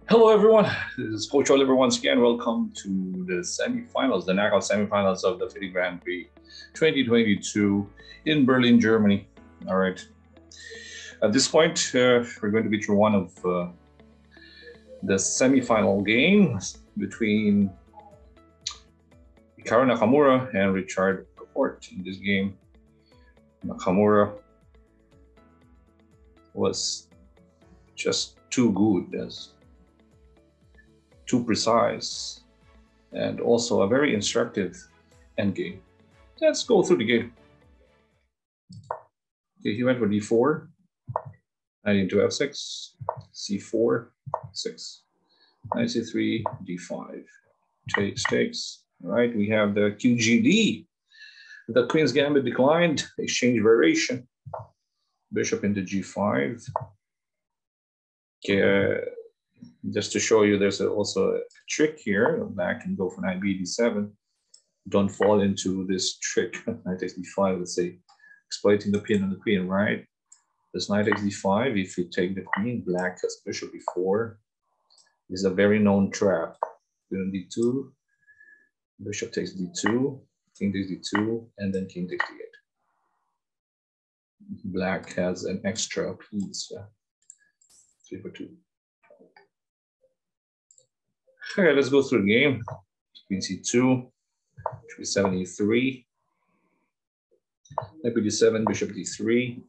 Hello, everyone. This is Coach Oliver once again. Welcome to the semifinals, the knockout semifinals of the FIDE Grand Prix 2022 in Berlin, Germany. All right. At this point, we're going to be through one of the semifinal games between Hikaru Nakamura and Richard Laporte. In this game, Nakamura was just too good, too precise, and also a very instructive endgame. Let's go through the game. Okay, he went for d4, knight into f6, c4, 6, knight c3, d5, takes. All right, we have the QGD. The Queen's Gambit declined, exchange variation, bishop into g5. Okay, just to show you, there's also a trick here. Black can go for knight b d7. Don't fall into this trick. Knight takes d5, let's say, exploiting the pin on the queen, right? This knight takes d5. If you take the queen, black has bishop b4. This is a very known trap. Queen on d2, bishop takes d2, king takes d2, and then king takes d8. Black has an extra piece. 3 for 2. Okay, let's go through the game. Queen c2, b7, e3, knight b7, bishop d3.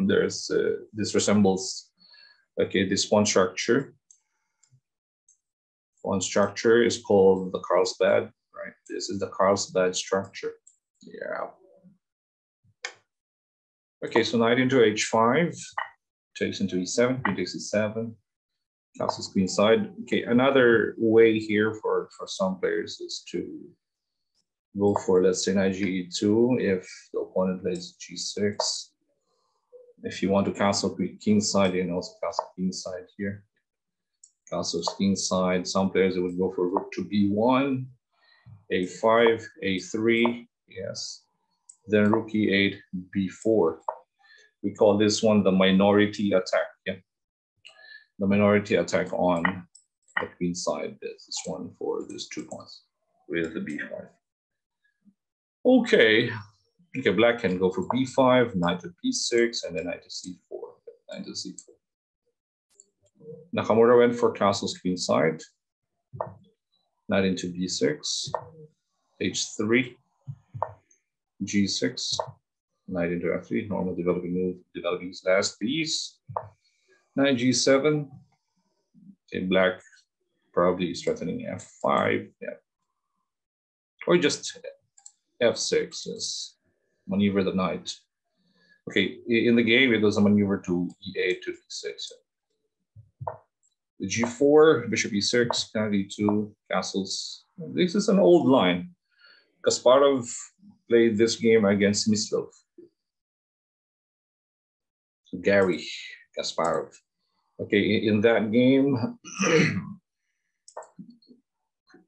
There's this resembles this pawn structure. Pawn structure is called the Carlsbad, right? This is the Carlsbad structure. Yeah. Okay, so knight into h5, takes into e7, queen takes e7. Castles queen side. Okay, another way here for some players is to go for, let's say, knight ge2 if the opponent plays g6. If you want to castle king side, you can also castle king side here. Castle king side. Some players would go for rook to b1, a5, a3, yes. Then rook e8, b4. We call this one the minority attack. Yeah. The minority attack on the queen side. This is one for these 2 pawns with the b5. Okay, black can go for b5, knight to b6, and then knight to c4. Knight to c4. Nakamura went for castles queen side, knight into b6, h3, g6, knight into f3. Normal developing move, developing his last piece. Knight g7. Okay, black probably is threatening f5, yeah, or just f6 is maneuver the knight. Okay, in the game it was a maneuver to e8 to d6. The g4, bishop e6, knight e2, castles. This is an old line. Kasparov played this game against Mislov. So Gary Kasparov. Okay, in that game,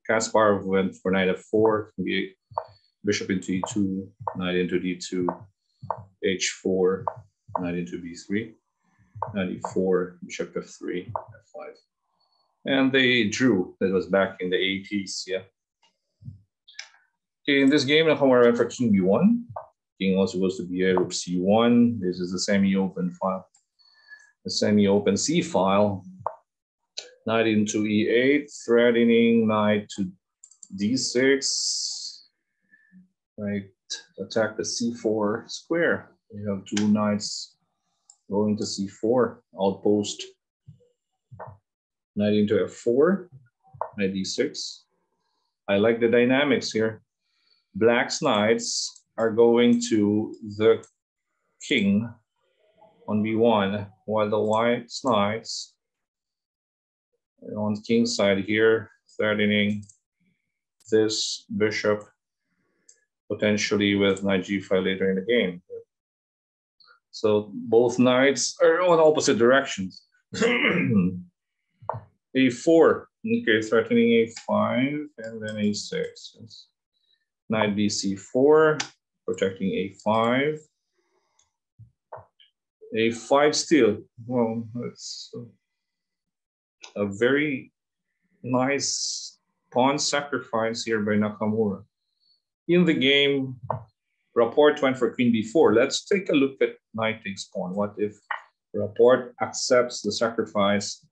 Kasparov went for knight f4, bishop into e2, knight into d2, h4, knight into b3, knight e4, bishop f3, f5. And they drew. That was back in the 80s, yeah. Okay, in this game, Nakamura went for king b1. King also goes to b8, rook c1. This is a semi-open file. The semi-open C file, knight into e8, threatening knight to d6, right? Attack the c4 square. You have 2 knights going to c4, outpost. Knight into f4, knight d6. I like the dynamics here. Black's knights are going to the king on b1, while the white's knights on the king side here, threatening this bishop, potentially with knight g5 later in the game. So both knights are on opposite directions. a4, okay, threatening a5, and then a6. Knight bc4, protecting a5. A5 still. Well, let's A very nice pawn sacrifice here by Nakamura. In the game, Rapport went for queen b4. Let's take a look at knight takes pawn. What if Rapport accepts the sacrifice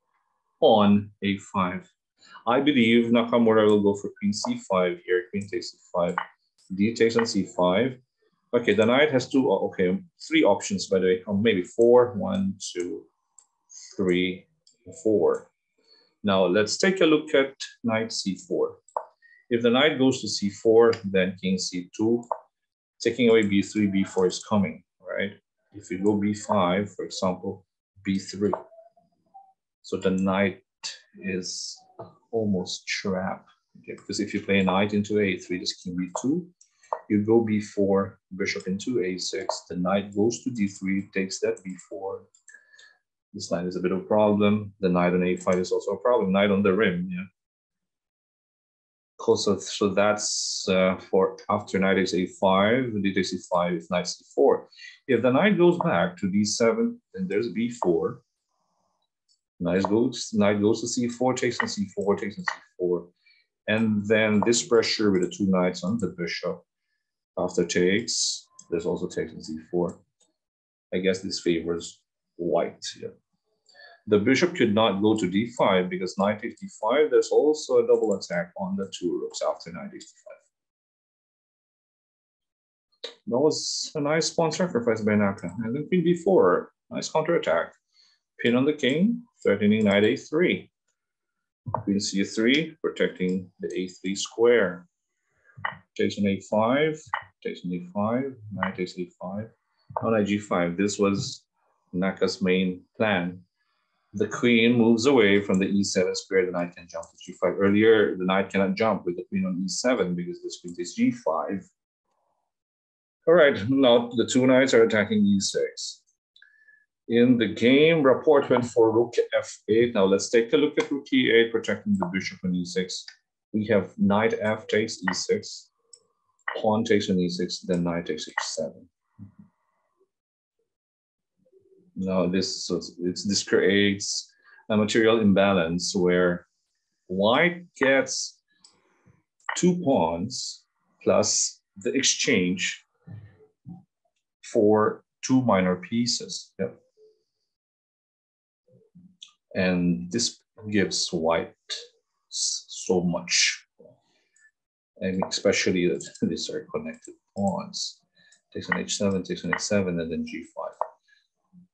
on a5? I believe Nakamura will go for queen c5 here. Queen takes c5. D takes on c5. Okay, the knight has three options, by the way. Maybe 4, 1, 2, 3, 4. Now let's take a look at knight c4. If the knight goes to c4, then king c2, taking away b3, b4 is coming, right? If you go b5, for example, b3. So the knight is almost trapped, okay? Because if you play a knight into a3, this king b2, you go b4, bishop into a6, the knight goes to d3, takes that b4. This knight is a bit of a problem. The knight on a5 is also a problem. Knight on the rim, yeah. So that's for after knight takes a5, d takes e5, if knight c4. If the knight goes back to d7, then there's b4. Knight goes to c4, takes on c4, takes on c4. And then this pressure with the two knights on the bishop. After takes, there's also takes on c4. I guess this favors white. Yeah. The bishop could not go to d5 because knight takes d5. There's also a double attack on the two rooks after knight takes d5. That was a nice pawn sacrifice by Naka. And then queen b4, nice counterattack. Pin on the king, threatening knight a3. Queen c3, protecting the a3 square. Takes on a5, takes on a5, knight takes a5. On knight g5, this was Naka's main plan. The queen moves away from the e7 square, the knight can jump to g5. Earlier, the knight cannot jump with the queen on e7 because this queen takes g5. All right, now the two knights are attacking e6. In the game, Rapport went for rook f8. Now let's take a look at rook e8, protecting the bishop on e6. We have knight f takes e6, pawn takes on e6, then knight takes h7. Now this creates a material imbalance where white gets 2 pawns plus the exchange for 2 minor pieces. Yep. And this gives white so much, and especially that these are connected pawns. Takes on h7, takes on h7, and then g5.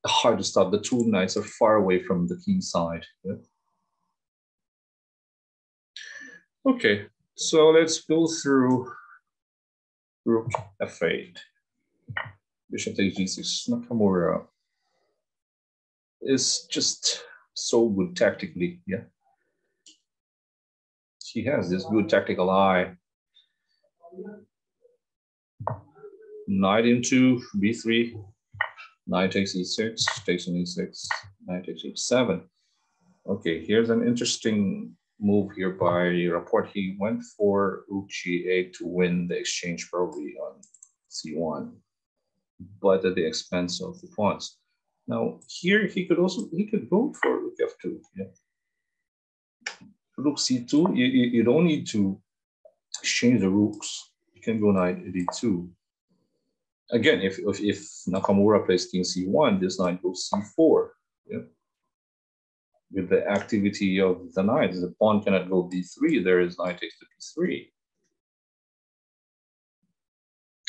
Hard to stop. The two knights are far away from the king side. Yeah. Okay, so let's go through rook f8. Bishop takes g6. Nakamura is just so good tactically. Yeah, he has this good tactical eye. Knight into b3. Knight takes e6, takes on e6, knight takes h7. Okay, here's an interesting move here by Rapport. He went for rook g8 to win the exchange probably on c1, but at the expense of the pawns. Now here he could go for rook f2. Yeah. Rook c2, you don't need to exchange the rooks. You can go knight d2. Again, if Nakamura plays king c1, this knight goes c4. Yeah. With the activity of the knight, the pawn cannot go b3. There is knight takes to b3.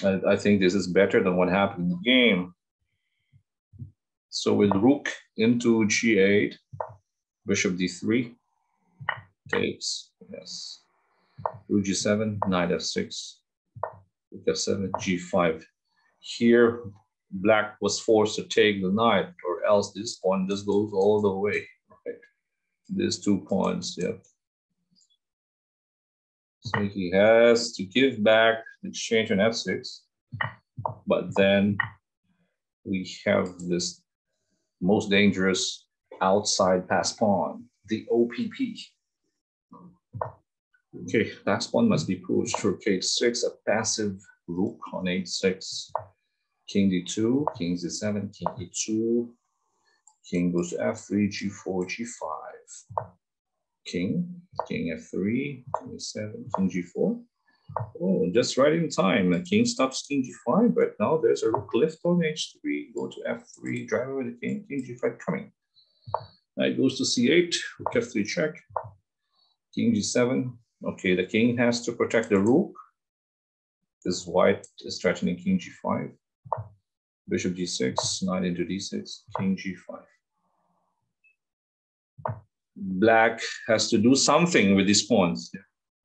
And I think this is better than what happened in the game. So with rook into g8, bishop d3 takes, yes. Rook g7, knight f6, rook f7, g5. Here, black was forced to take the knight, or else this pawn just goes all the way. Right? These 2 pawns, yeah. So he has to give back the exchange on f6, but then we have this most dangerous outside pass pawn, the OPP. Okay, pass pawn must be pushed. Rook h6, a passive rook on h6. King d2, king d7, king e2, king goes to f3, g4, g5. king f3, king e7, king g4. Oh, just right in time. The king stops king g5, but now there's a rook left on h3, go to f3, drive away the king, king g5 coming. Knight goes to c8, rook f3 check, king g7. Okay, the king has to protect the rook. This white is threatening king g5. Bishop g6, knight into d6, king g5. Black has to do something with these pawns,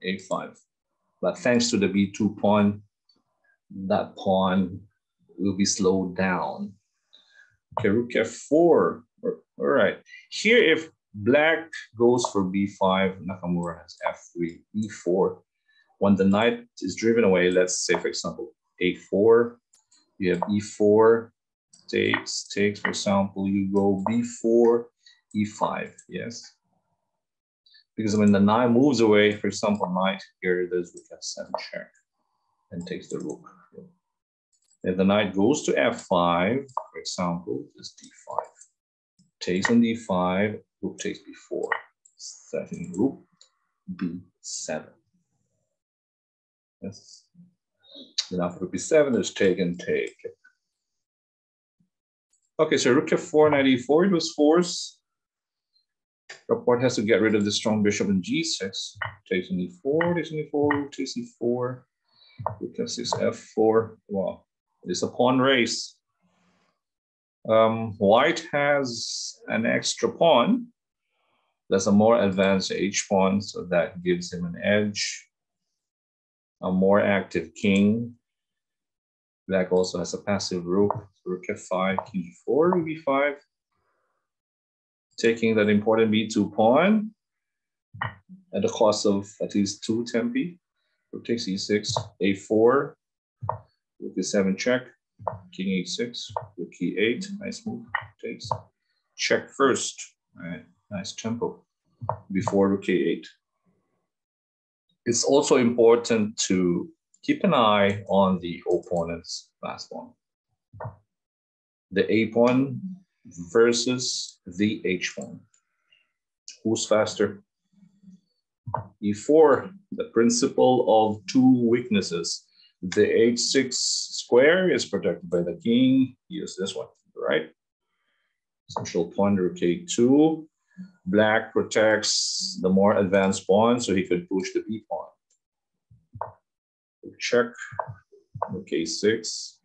a5. But thanks to the b2 pawn, that pawn will be slowed down. Okay, rook f4. All right. Here, if black goes for b5, Nakamura has f3, e4. When the knight is driven away, let's say, for example, a4, you have e4, takes, for example, you go b4, e5, yes? Because when the knight moves away, for example, knight here, there's rook f7 check and takes the rook. If the knight goes to f5, for example, this d5, takes on d5, rook takes b4, setting rook b7. Yes. Then after rook b7, there's take and take. Okay, so rook f4, knight e4, it was forced. Rapport has to get rid of the strong bishop in g6. Takes on e4, takes on e4, rook takes e4, rook f6, f4. Wow, it's a pawn race. White has an extra pawn. That's a more advanced h pawn, so that gives him an edge. A more active king. Black also has a passive rook. Rook f5, king g4, rook b5. Taking that important b2 pawn at the cost of at least 2 tempi. Rook takes e6, a4, rook e7 check, king e6, rook e8, nice move, takes. Check first, all right, nice tempo, before rook a8. It's also important to keep an eye on the opponent's last pawn. The a pawn versus the h pawn. Who's faster? e4, the principle of two weaknesses. The h6 square is protected by the king. Use this one, right? Central pawn, rook a2. Black protects the more advanced pawn, so he could push the b pawn. Check, rook a6.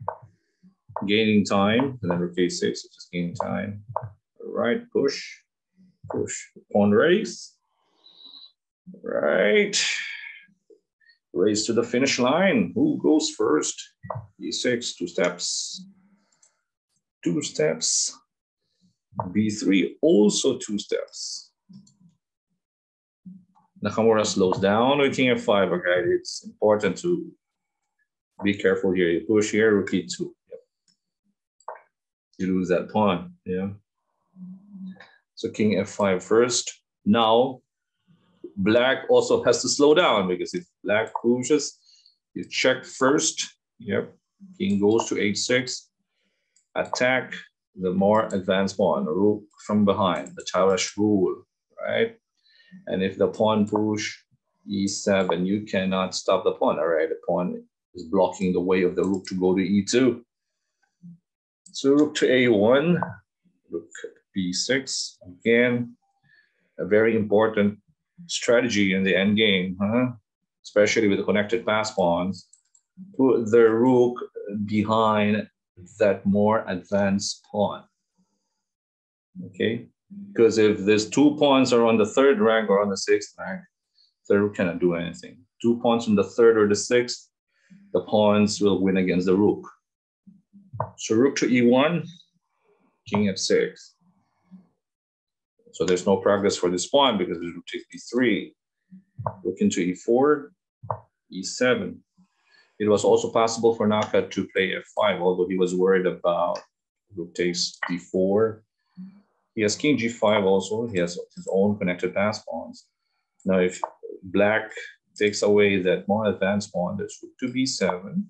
Gaining time, and then rook a6, just gaining time. All right, push, pawn race. Right, race to the finish line. Who goes first? e6, 2 steps. 2 steps. b3, also 2 steps. Nakamura slows down with king f5. Okay, it's important to be careful here. You push here, rook e2. Yep. You lose that pawn, yeah. So king f5 first. Now, black also has to slow down, because if black pushes, you check first. Yep. King goes to h6. Attack the more advanced pawn, rook from behind, the Tarash rule, right? And if the pawn push e7, you cannot stop the pawn, all right? The pawn is blocking the way of the rook to go to e2. So rook to a1, rook b6. Again, a very important strategy in the end game, especially with the connected pass pawns. Put the rook behind that more advanced pawn. Okay, because if there's 2 pawns are on the 3rd rank or on the 6th rank, the rook cannot do anything. 2 pawns on the 3rd or the 6th, the pawns will win against the rook. So rook to e1, king f6. So there's no progress for this pawn because the rook takes b3. Rook into e4, e7. It was also possible for Naka to play f5, although he was worried about rook takes d4. He has king g5 also. He has his own connected pass pawns. Now, if black takes away that more advanced pawn, there's rook to b7.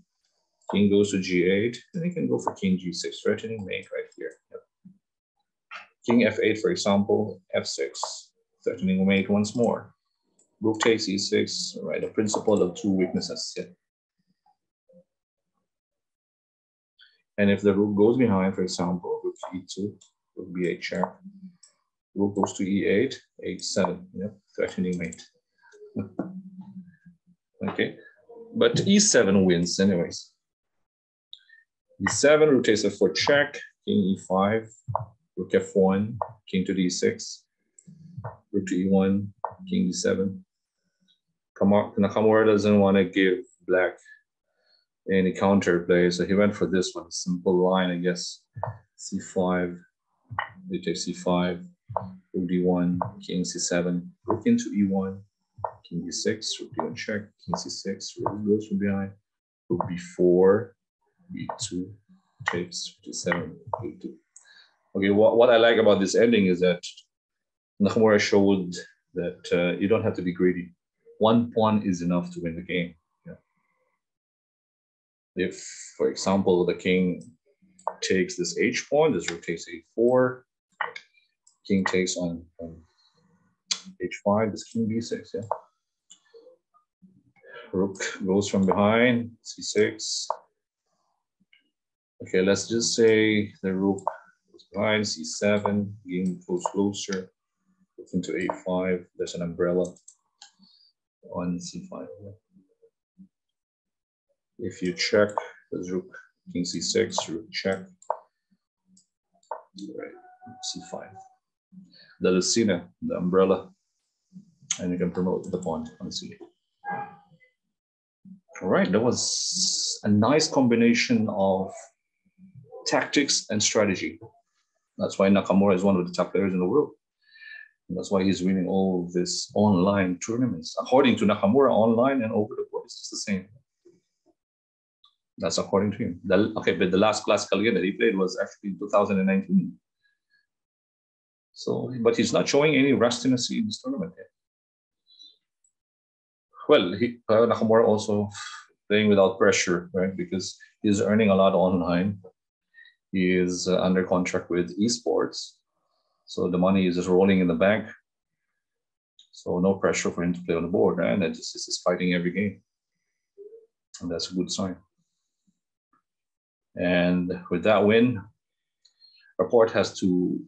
King goes to g8, and he can go for king g6, threatening mate right here. Yep. King f8, for example, f6, threatening mate once more. Rook takes e6, right? The principle of two weaknesses. Yeah. And if the rook goes behind, for example, rook e2, rook b8 check, rook goes to e8, h7, yeah, threatening mate. Okay, but e7 wins anyways. e7, rook takes f4 check, king e5, rook f1, king to d6, rook to e1, king e7. Nakamura doesn't want to give black any counterplay, so he went for this one, simple line, I guess. c5, they take c5, rook d1, king c7, rook into e1, king d6, rook d1 check, king c6, rook goes from behind, rook b4, b2, takes d7, b2. Okay, what I like about this ending is that Nakamura showed that you don't have to be greedy. One pawn is enough to win the game. Yeah. If, for example, the king takes this h pawn, this rook takes a4, king takes on h5, this king b6, yeah. Rook goes from behind, c6. Okay, let's just say the rook goes behind, c7, king goes closer, rook into a5, there's an umbrella on c5. If you check, there's rook, king c6, rook check, right, c5. The Lucina, the umbrella, and you can promote the pawn on c8. All right, that was a nice combination of tactics and strategy. That's why Nakamura is one of the top players in the world. And that's why he's winning all this online tournaments. According to Nakamura, online and over the board, it's just the same. That's according to him. Okay, but the last classical game that he played was actually in 2019. So, but he's not showing any rustiness in this tournament yet. Well, Nakamura also playing without pressure, right? Because he's earning a lot online. He is under contract with esports. So the money is just rolling in the bank. So no pressure for him to play on the board, right? And just is fighting every game. And that's a good sign. And with that win, Laporte has to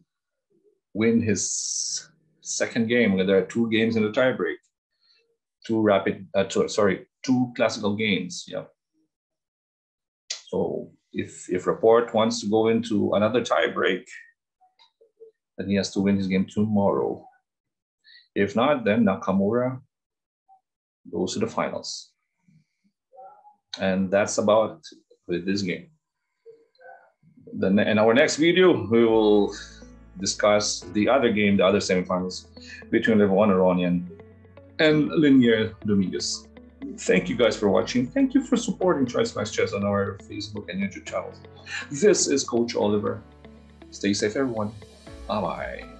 win his second game. There are 2 games in the tiebreak. 2 classical games. Yeah. So if Laporte wants to go into another tiebreak, then he has to win his game tomorrow. If not, then Nakamura goes to the finals. And that's about with this game. Then in our next video, we will discuss the other game, the other semifinals between Levan Aronian and Linier Dominguez. Thank you guys for watching. Thank you for supporting Tri-Smash Chess on our Facebook and YouTube channels. This is Coach Oliver. Stay safe, everyone. Bye-bye.